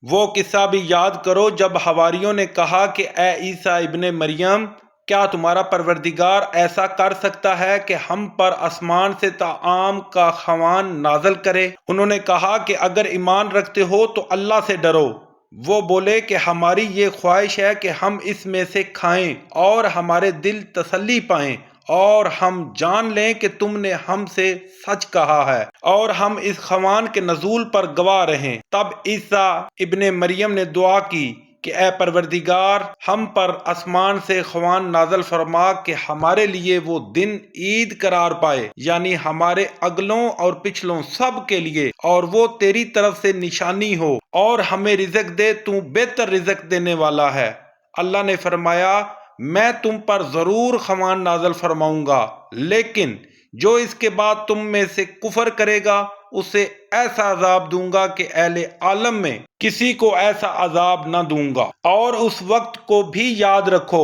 وہ قصہ بھی یاد کرو جب حواریوں نے کہا کہ اے عیسیٰ ابن مریم، کیا تمہارا پروردگار ایسا کر سکتا ہے کہ ہم پر آسمان سے طعام کا خوان نازل کرے؟ انہوں نے کہا کہ اگر ایمان رکھتے ہو تو اللہ سے ڈرو۔ وہ بولے کہ ہماری یہ خواہش ہے کہ ہم اس میں سے کھائیں اور ہمارے دل تسلی پائیں اور ہم جان لیں کہ تم نے ہم سے سچ کہا ہے اور ہم اس خوان کے نزول پر گواہ رہیں۔ تب عیسیٰ ابن مریم نے دعا کی کہ اے پروردگار، ہم پر آسمان سے خوان نازل فرما کہ ہمارے لیے وہ دن عید قرار پائے، یعنی ہمارے اگلوں اور پچھلوں سب کے لیے، اور وہ تیری طرف سے نشانی ہو، اور ہمیں رزق دے، تو بہتر رزق دینے والا ہے۔ اللہ نے فرمایا، میں تم پر ضرور خوان نازل فرماؤں گا، لیکن جو اس کے بعد تم میں سے کفر کرے گا اسے ایسا عذاب دوں گا کہ اہل عالم میں کسی کو ایسا عذاب نہ دوں گا۔ اور اس وقت کو بھی یاد رکھو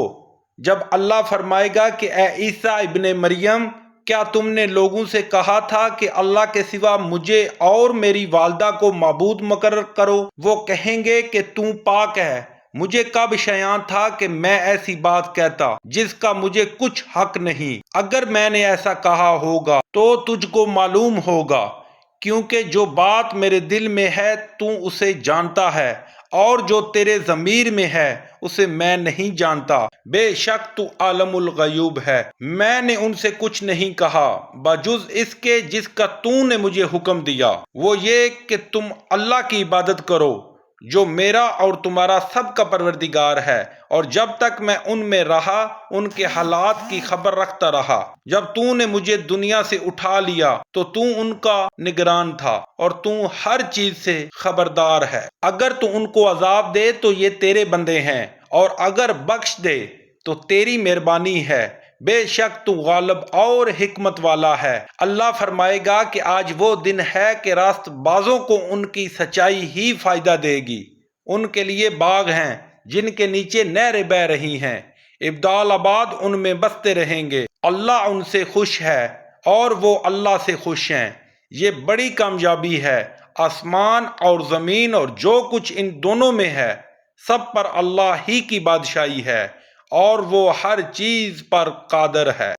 جب اللہ فرمائے گا کہ اے عیسیٰ ابن مریم، کیا تم نے لوگوں سے کہا تھا کہ اللہ کے سوا مجھے اور میری والدہ کو معبود مقرر کرو؟ وہ کہیں گے کہ تو پاک ہے، مجھے کب شیان تھا کہ میں ایسی بات کہتا جس کا مجھے کچھ حق نہیں۔ اگر میں نے ایسا کہا ہوگا تو تجھ کو معلوم ہوگا، کیونکہ جو بات میرے دل میں ہے تو اسے جانتا ہے، اور جو تیرے ضمیر میں ہے اسے میں نہیں جانتا۔ بے شک تو عالم الغیوب ہے۔ میں نے ان سے کچھ نہیں کہا بجز اس کے جس کا تو نے مجھے حکم دیا، وہ یہ کہ تم اللہ کی عبادت کرو جو میرا اور تمہارا سب کا پروردگار ہے، اور جب تک میں ان میں رہا ان کے حالات کی خبر رکھتا رہا۔ جب تو نے مجھے دنیا سے اٹھا لیا تو تو ان کا نگران تھا، اور تو ہر چیز سے خبردار ہے۔ اگر تو ان کو عذاب دے تو یہ تیرے بندے ہیں، اور اگر بخش دے تو تیری مہربانی ہے، بے شک تو غالب اور حکمت والا ہے۔ اللہ فرمائے گا کہ آج وہ دن ہے کہ راست بازوں کو ان کی سچائی ہی فائدہ دے گی۔ ان کے لیے باغ ہیں جن کے نیچے نہریں بہہ رہی ہیں، ابدال آباد ان میں بستے رہیں گے۔ اللہ ان سے خوش ہے اور وہ اللہ سے خوش ہیں۔ یہ بڑی کامیابی ہے۔ آسمان اور زمین اور جو کچھ ان دونوں میں ہے، سب پر اللہ ہی کی بادشاہی ہے، اور وہ ہر چیز پر قادر ہے۔